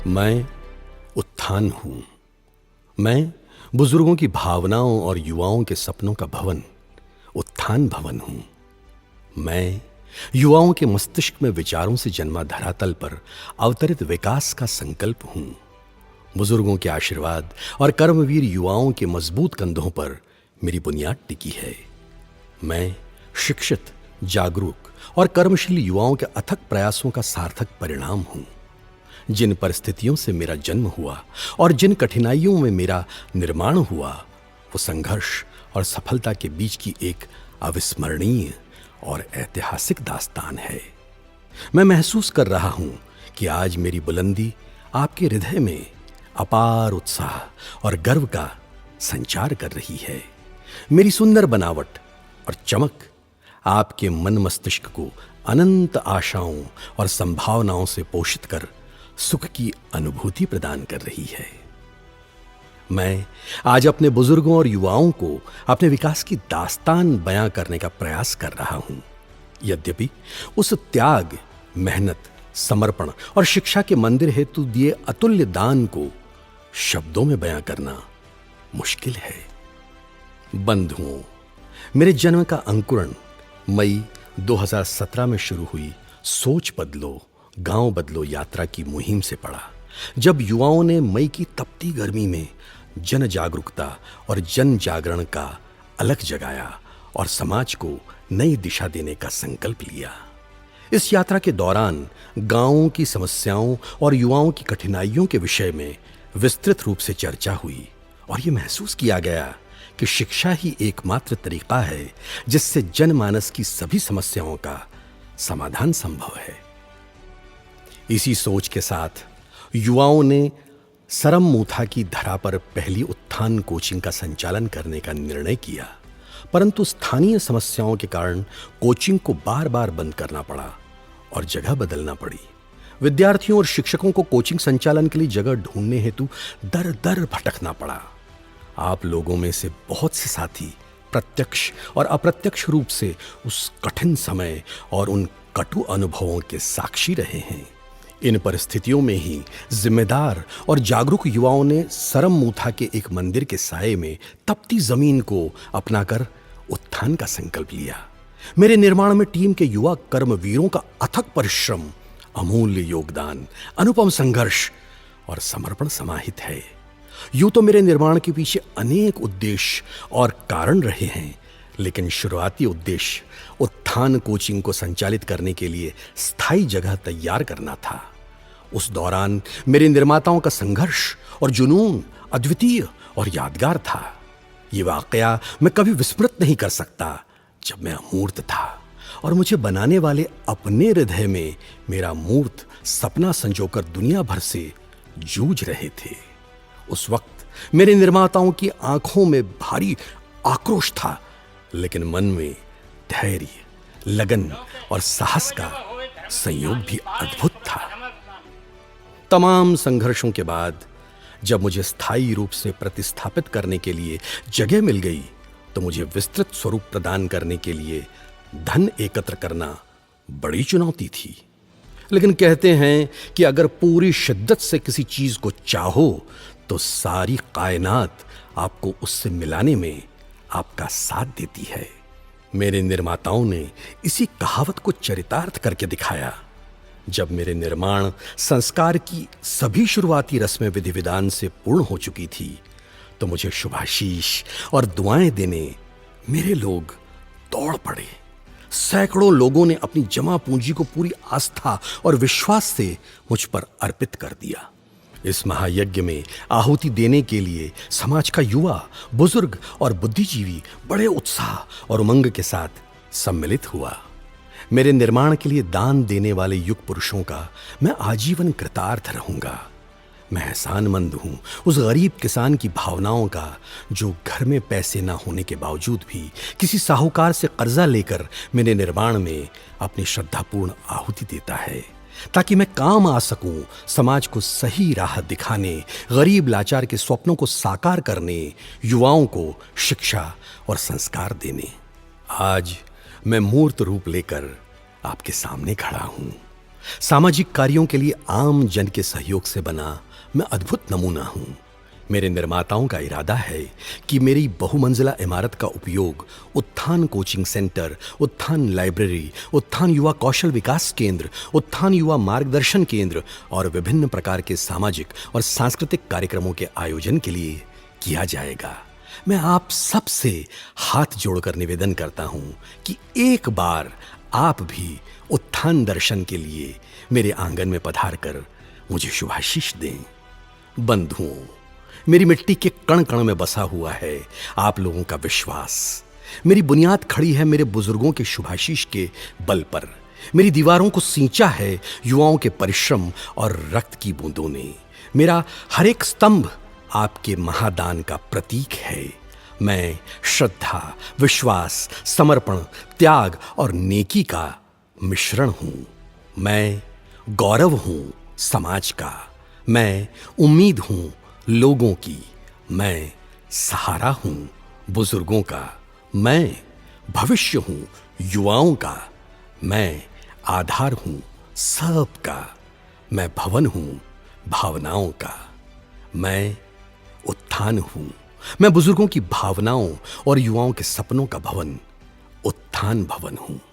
मैं उत्थान हूं। मैं बुजुर्गों की भावनाओं और युवाओं के सपनों का भवन, उत्थान भवन हूं। मैं युवाओं के मस्तिष्क में विचारों से जन्मा धरातल पर अवतरित विकास का संकल्प हूं। बुजुर्गों के आशीर्वाद और कर्मवीर युवाओं के मजबूत कंधों पर मेरी बुनियाद टिकी है। मैं शिक्षित, जागरूक और कर्मशील युवाओं के अथक प्रयासों का सार्थक परिणाम हूं। जिन परिस्थितियों से मेरा जन्म हुआ और जिन कठिनाइयों में मेरा निर्माण हुआ, वो संघर्ष और सफलता के बीच की एक अविस्मरणीय और ऐतिहासिक दास्तान है। मैं महसूस कर रहा हूं कि आज मेरी बुलंदी आपके हृदय में अपार उत्साह और गर्व का संचार कर रही है। मेरी सुंदर बनावट और चमक आपके मन मस्तिष्क को अनंत आशाओं और संभावनाओं से पोषित कर सुख की अनुभूति प्रदान कर रही है। मैं आज अपने बुजुर्गों और युवाओं को अपने विकास की दास्तान बयां करने का प्रयास कर रहा हूं। यद्यपि उस त्याग, मेहनत, समर्पण और शिक्षा के मंदिर हेतु दिए अतुल्य दान को शब्दों में बयां करना मुश्किल है। बंधुओं, मेरे जन्म का अंकुरण मई 2017 में शुरू हुई सोच बदलो, गांव बदलो यात्रा की मुहिम से पड़ा, जब युवाओं ने मई की तपती गर्मी में जन जागरूकता और जन जागरण का अलख जगाया और समाज को नई दिशा देने का संकल्प लिया। इस यात्रा के दौरान गांवों की समस्याओं और युवाओं की कठिनाइयों के विषय में विस्तृत रूप से चर्चा हुई और यह महसूस किया गया कि शिक्षा ही एकमात्र तरीका है जिससे जनमानस की सभी समस्याओं का समाधान संभव है। इसी सोच के साथ युवाओं ने सरमूथा की धरा पर पहली उत्थान कोचिंग का संचालन करने का निर्णय किया, परंतु स्थानीय समस्याओं के कारण कोचिंग को बार बार बंद करना पड़ा और जगह बदलना पड़ी। विद्यार्थियों और शिक्षकों को कोचिंग संचालन के लिए जगह ढूंढने हेतु दर दर भटकना पड़ा। आप लोगों में से बहुत से साथी प्रत्यक्ष और अप्रत्यक्ष रूप से उस कठिन समय और उन कटु अनुभवों के साक्षी रहे हैं। इन परिस्थितियों में ही जिम्मेदार और जागरूक युवाओं ने सरमूथा के एक मंदिर के साये में तपती जमीन को अपनाकर उत्थान का संकल्प लिया। मेरे निर्माण में टीम के युवा कर्मवीरों का अथक परिश्रम, अमूल्य योगदान, अनुपम संघर्ष और समर्पण समाहित है। यूं तो मेरे निर्माण के पीछे अनेक उद्देश्य और कारण रहे हैं, लेकिन शुरुआती उद्देश्य उत्थान कोचिंग को संचालित करने के लिए स्थायी जगह तैयार करना था। उस दौरान मेरे निर्माताओं का संघर्ष और जुनून अद्वितीय और यादगार था। ये वाकया मैं कभी विस्मृत नहीं कर सकता जब मैं अमूर्त था और मुझे बनाने वाले अपने हृदय में मेरा मूर्त सपना संजोकर दुनिया भर से जूझ रहे थे। उस वक्त मेरे निर्माताओं की आंखों में भारी आक्रोश था, लेकिन मन में धैर्य, लगन और साहस का संयोग भी अद्भुत था। तमाम संघर्षों के बाद जब मुझे स्थायी रूप से प्रतिस्थापित करने के लिए जगह मिल गई, तो मुझे विस्तृत स्वरूप प्रदान करने के लिए धन एकत्र करना बड़ी चुनौती थी। लेकिन कहते हैं कि अगर पूरी शिद्दत से किसी चीज को चाहो तो सारी कायनात आपको उससे मिलाने में आपका साथ देती है। मेरे निर्माताओं ने इसी कहावत को चरितार्थ करके दिखाया। जब मेरे निर्माण संस्कार की सभी शुरुआती रस्में विधि विधान से पूर्ण हो चुकी थी, तो मुझे शुभाशीष और दुआएं देने मेरे लोग दौड़ पड़े। सैकड़ों लोगों ने अपनी जमा पूंजी को पूरी आस्था और विश्वास से मुझ पर अर्पित कर दिया। इस महायज्ञ में आहुति देने के लिए समाज का युवा, बुजुर्ग और बुद्धिजीवी बड़े उत्साह और उमंग के साथ सम्मिलित हुआ। मेरे निर्माण के लिए दान देने वाले युग पुरुषों का मैं आजीवन कृतार्थ रहूंगा। मैं एहसानमंद हूं उस गरीब किसान की भावनाओं का जो घर में पैसे ना होने के बावजूद भी किसी साहूकार से कर्जा लेकर मेरे निर्माण में अपनी श्रद्धापूर्ण आहुति देता है, ताकि मैं काम आ सकूं समाज को सही राह दिखाने, गरीब लाचार के स्वप्नों को साकार करने, युवाओं को शिक्षा और संस्कार देने। आज मैं मूर्त रूप लेकर आपके सामने खड़ा हूं। सामाजिक कार्यों के लिए आम जन के सहयोग से बना मैं अद्भुत नमूना हूं। मेरे निर्माताओं का इरादा है कि मेरी बहुमंजिला इमारत का उपयोग उत्थान कोचिंग सेंटर, उत्थान लाइब्रेरी, उत्थान युवा कौशल विकास केंद्र, उत्थान युवा मार्गदर्शन केंद्र और विभिन्न प्रकार के सामाजिक और सांस्कृतिक कार्यक्रमों के आयोजन के लिए किया जाएगा। मैं आप सबसे हाथ जोड़कर निवेदन करता हूं कि एक बार आप भी उत्थान दर्शन के लिए मेरे आंगन में पधार कर मुझे शुभाशीष दें। बंधुओं, मेरी मिट्टी के कण कण में बसा हुआ है आप लोगों का विश्वास। मेरी बुनियाद खड़ी है मेरे बुजुर्गों के शुभाशीष के बल पर। मेरी दीवारों को सींचा है युवाओं के परिश्रम और रक्त की बूंदों ने। मेरा हर एक स्तंभ आपके महादान का प्रतीक है। मैं श्रद्धा, विश्वास, समर्पण, त्याग और नेकी का मिश्रण हूं। मैं गौरव हूं समाज का। मैं उम्मीद हूं लोगों की। मैं सहारा हूं बुजुर्गों का। मैं भविष्य हूं युवाओं का। मैं आधार हूं सबका। मैं भवन हूं भावनाओं का। मैं उत्थान हूं। मैं बुजुर्गों की भावनाओं और युवाओं के सपनों का भवन, उत्थान भवन हूं।